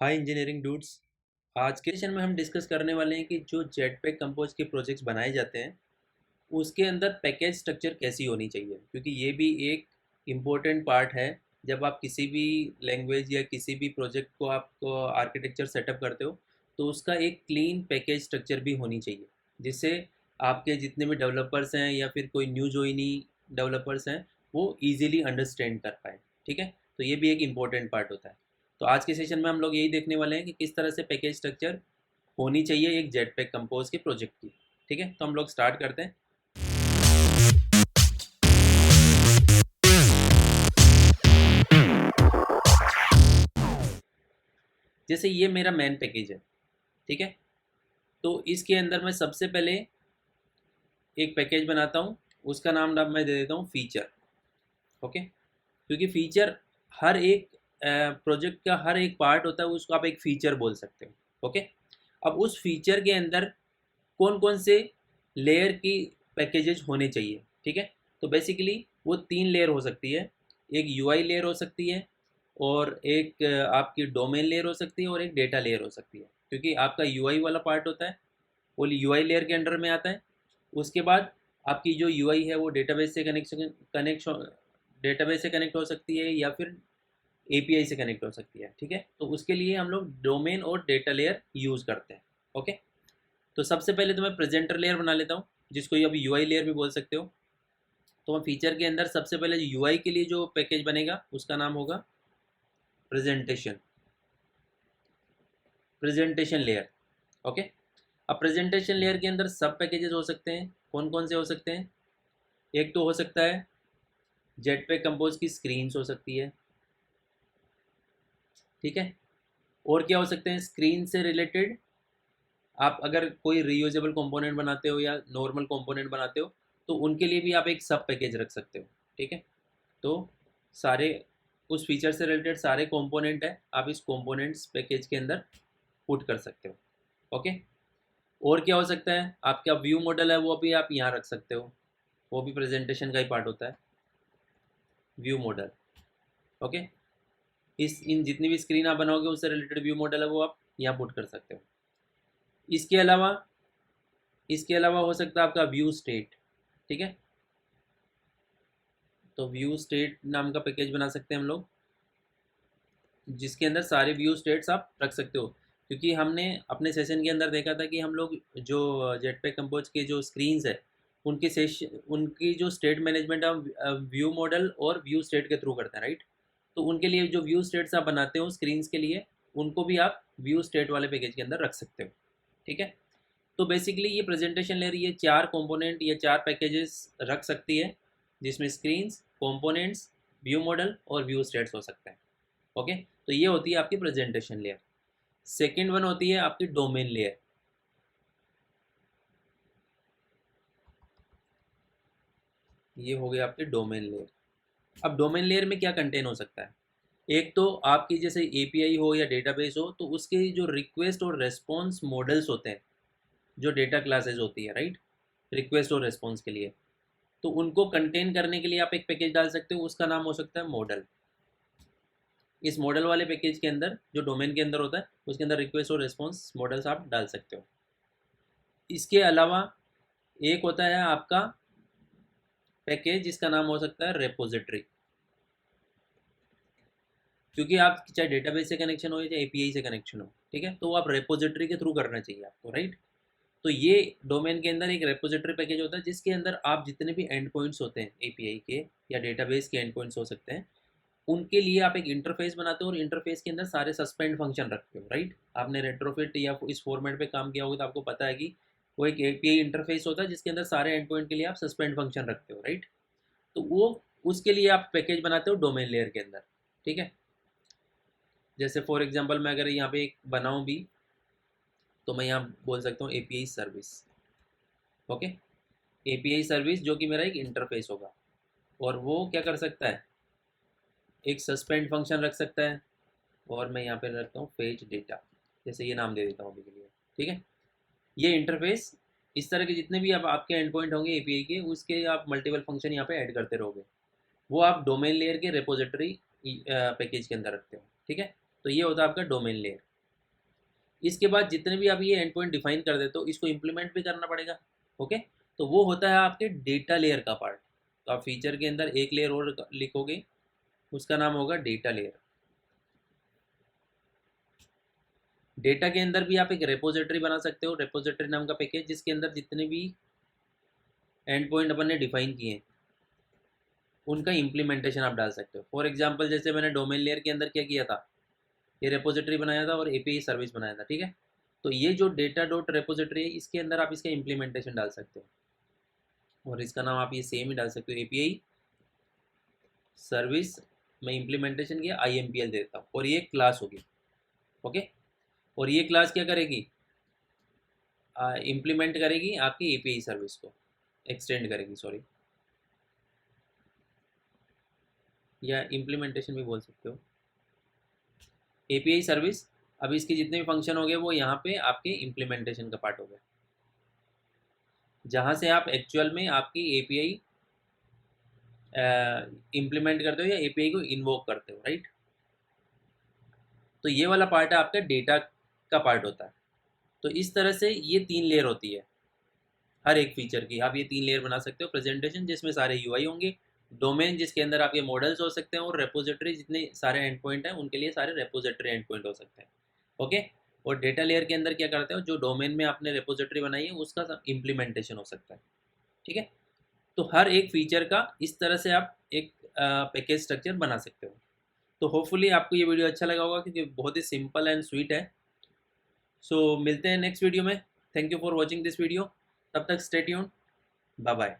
हाय engineering dudes. आज के session में हम डिस्कस करने वाले हैं कि जो जेटपैक कंपोज के प्रोजेक्ट्स बनाए जाते हैं उसके अंदर पैकेज स्ट्रक्चर कैसी होनी चाहिए, क्योंकि ये भी एक इम्पोर्टेंट पार्ट है। जब आप किसी भी लैंग्वेज या किसी भी प्रोजेक्ट को आप आर्किटेक्चर सेटअप करते हो तो उसका एक क्लीन पैकेज स्ट्रक्चर भी होनी चाहिए, जिससे आपके जितने भी डेवलपर्स हैं या फिर कोई न्यू ज्वाइनी डेवलपर्स हैं वो इजीली अंडरस्टैंड कर पाए। ठीक है, तो ये भी एक इम्पोर्टेंट पार्ट होता है। तो आज के सेशन में हम लोग यही देखने वाले हैं कि किस तरह से पैकेज स्ट्रक्चर होनी चाहिए एक जेटपैक कंपोज के प्रोजेक्ट की। ठीक है, तो हम लोग स्टार्ट करते हैं। जैसे ये मेरा मेन पैकेज है, ठीक है, तो इसके अंदर मैं सबसे पहले एक पैकेज बनाता हूँ, उसका नाम मैं दे देता हूँ फीचर। ओके, क्योंकि फीचर हर एक प्रोजेक्ट का हर एक पार्ट होता है, उसको आप एक फीचर बोल सकते हो। ओके, अब उस फीचर के अंदर कौन कौन से लेयर की पैकेजेस होने चाहिए। ठीक है, तो बेसिकली वो 3 लेयर हो सकती है। एक यूआई लेयर हो सकती है, और एक आपकी डोमेन लेयर हो सकती है, और एक डेटा लेयर हो सकती है। क्योंकि आपका यूआई वाला पार्ट होता है वो यूआई लेयर के अंडर में आता है। उसके बाद आपकी जो यूआई है वो डेटाबेस से कनेक्ट हो सकती है या फिर एपीआई से कनेक्ट हो सकती है। ठीक है, तो उसके लिए हम लोग डोमेन और डेटा लेयर यूज़ करते हैं। ओके, तो सबसे पहले तो मैं प्रेजेंटर लेयर बना लेता हूँ, जिसको ये अभी यूआई लेयर भी बोल सकते हो। तो मैं फीचर के अंदर सबसे पहले यूआई के लिए जो पैकेज बनेगा उसका नाम होगा प्रेजेंटेशन प्रेजेंटेशन लेयर। ओके, अब प्रेजेंटेशन लेयर के अंदर सब पैकेजेस हो सकते हैं। कौन कौन से हो सकते हैं? एक तो हो सकता है जेटपैक कंपोज की स्क्रीन्स हो सकती है। ठीक है, और क्या हो सकते हैं स्क्रीन से रिलेटेड? आप अगर कोई रीयूजेबल कंपोनेंट बनाते हो या नॉर्मल कंपोनेंट बनाते हो तो उनके लिए भी आप एक सब पैकेज रख सकते हो। ठीक है, तो सारे उस फीचर से रिलेटेड सारे कंपोनेंट है, आप इस कंपोनेंट्स पैकेज के अंदर पुट कर सकते हो। ओके, और क्या हो सकता है? आपका व्यू मॉडल है वो भी आप यहाँ रख सकते हो, वो भी प्रेजेंटेशन का ही पार्ट होता है, व्यू मॉडल। ओके, इस इन जितनी भी स्क्रीन आप बनाओगे उससे रिलेटेड व्यू मॉडल है वो आप यहाँ पुट कर सकते हो। इसके अलावा हो सकता है आपका व्यू स्टेट। ठीक है, तो व्यू स्टेट नाम का पैकेज बना सकते हैं हम लोग, जिसके अंदर सारे व्यू स्टेट्स आप रख सकते हो। क्योंकि हमने अपने सेशन के अंदर देखा था कि हम लोग जो जेटपैक कंपोज के जो स्क्रीन्स है उनकी जो स्टेट मैनेजमेंट हम व्यू मॉडल और व्यू स्टेट के थ्रू करते हैं, राइट। तो उनके लिए जो व्यू स्टेट्स आप बनाते हो स्क्रीन्स के लिए, उनको भी आप व्यू स्टेट वाले पैकेज के अंदर रख सकते हो। ठीक है, तो बेसिकली ये प्रेजेंटेशन लेयर ये 4 कंपोनेंट या 4 पैकेजेस रख सकती है, जिसमें स्क्रीन्स, कंपोनेंट्स, व्यू मॉडल और व्यू स्टेट्स हो सकते हैं। ओके, तो ये होती है आपकी प्रेजेंटेशन लेयर। सेकेंड वन होती है आपकी डोमेन लेयर। ये हो गया आपकी डोमेन लेयर। अब डोमेन लेयर में क्या कंटेन हो सकता है? एक तो आपकी जैसे एपीआई हो या डेटाबेस हो तो उसके जो रिक्वेस्ट और रेस्पॉन्स मॉडल्स होते हैं, जो डेटा क्लासेस होती है, राइट, रिक्वेस्ट और रेस्पॉन्स के लिए, तो उनको कंटेन करने के लिए आप एक पैकेज डाल सकते हो, उसका नाम हो सकता है मॉडल। इस मॉडल वाले पैकेज के अंदर जो डोमेन के अंदर होता है उसके अंदर रिक्वेस्ट और रिस्पॉन्स मॉडल्स आप डाल सकते हो। इसके अलावा एक होता है आपका पैकेज जिसका नाम हो सकता है रेपोजिटरी। क्योंकि आप चाहे डेटाबेस से कनेक्शन हो या चाहे एपीआई से कनेक्शन हो, ठीक है, तो आप रेपोजिटरी के थ्रू करना चाहिए आपको, राइट। तो ये डोमेन के अंदर एक रेपोजिटरी पैकेज होता है जिसके अंदर आप जितने भी एंड पॉइंट्स होते हैं एपीआई के या डेटाबेस के एंड पॉइंट्स हो सकते हैं, उनके लिए आप एक इंटरफेस बनाते हो और इंटरफेस के अंदर सारे सस्पेंड फंक्शन रखते हो, राइट। आपने रेट्रोफिट या इस फॉर्मेट पे काम किया होगा तो आपको पता है कि वो एक एपीआई इंटरफेस होता है जिसके अंदर सारे एंड पॉइंट के लिए आप सस्पेंड फंक्शन रखते हो, राइट। तो वो उसके लिए आप पैकेज बनाते हो डोमेन लेयर के अंदर। ठीक है, जैसे फॉर एग्जांपल मैं अगर यहाँ पे एक बनाऊँ भी तो मैं यहाँ बोल सकता हूँ API service. Okay, API service जो कि मेरा एक इंटरफेस होगा, और वो क्या कर सकता है, एक सस्पेंड फंक्शन रख सकता है, और मैं यहाँ पे रखता हूँ फेच डेटा, जैसे ये नाम दे देता हूँ अभी के लिए। ठीक है, ये इंटरफेस इस तरह के जितने भी आपके एंड पॉइंट होंगे एपीआई के, उसके आप मल्टीपल फंक्शन यहाँ पे ऐड करते रहोगे, वो आप डोमेन लेयर के रेपोजिटरी पैकेज के अंदर रखते हो। ठीक है, तो ये होता है आपका डोमेन लेयर। इसके बाद जितने भी आप ये एंड पॉइंट डिफाइन कर देते हो इसको इम्प्लीमेंट भी करना पड़ेगा। ओके, तो वो होता है आपके डेटा लेयर का पार्ट। तो आप फीचर के अंदर एक लेयर और लिखोगे, उसका नाम होगा डेटा लेयर। डेटा के अंदर भी आप एक रेपोजिटरी बना सकते हो, रेपोजिटरी नाम का पैकेज, जिसके अंदर जितने भी एंड पॉइंट अपन ने डिफाइन किए हैं उनका इम्प्लीमेंटेशन आप डाल सकते हो। फॉर एग्जांपल जैसे मैंने डोमेन लेयर के अंदर क्या किया था, ये रेपोजिटरी बनाया था और एपीआई सर्विस बनाया था, ठीक है। तो ये जो डेटा डॉट रेपोजिटरी है इसके अंदर आप इसका इम्प्लीमेंटेशन डाल सकते हो और इसका नाम आप ये सेम ही डाल सकते हो, एपीआई सर्विस में इम्प्लीमेंटेशन किया, IMPL देता हूँ और ये क्लास होगी। ओके, और ये क्लास क्या करेगी, इम्प्लीमेंट करेगी आपकी एपीआई सर्विस को, एक्सटेंड करेगी, सॉरी, या इम्प्लीमेंटेशन भी बोल सकते हो, एपीआई सर्विस। अब इसके जितने भी फंक्शन हो गए वो यहाँ पे आपके इम्प्लीमेंटेशन का पार्ट हो गया, जहाँ से आप एक्चुअल में आपकी एपीआई इम्प्लीमेंट करते हो या एपीआई को इन्वोक करते हो, राइट। तो ये वाला पार्ट है आपका डेटा का पार्ट होता है। तो इस तरह से ये 3 लेयर होती है हर एक फीचर की। आप ये 3 लेयर बना सकते हो, प्रेजेंटेशन जिसमें सारे यूआई होंगे, डोमेन जिसके अंदर आपके मॉडल्स हो सकते हैं, और रेपोजिटरी जितने सारे एंड पॉइंट हैं उनके लिए सारे रेपोजिटरी एंड पॉइंट हो सकते हैं। ओके, और डेटा लेयर के अंदर क्या करते हो, जो डोमेन में आपने रेपोजिटरी बनाई है उसका इम्प्लीमेंटेशन हो सकता है, ठीक है। तो हर एक फीचर का इस तरह से आप एक पैकेज स्ट्रक्चर बना सकते हो। तो होपफुली आपको ये वीडियो अच्छा लगा होगा क्योंकि बहुत ही सिंपल एंड स्वीट है। सो मिलते हैं नेक्स्ट वीडियो में। Thank you for watching this video. तब तक स्टे ट्यून्ड, बाय बाय।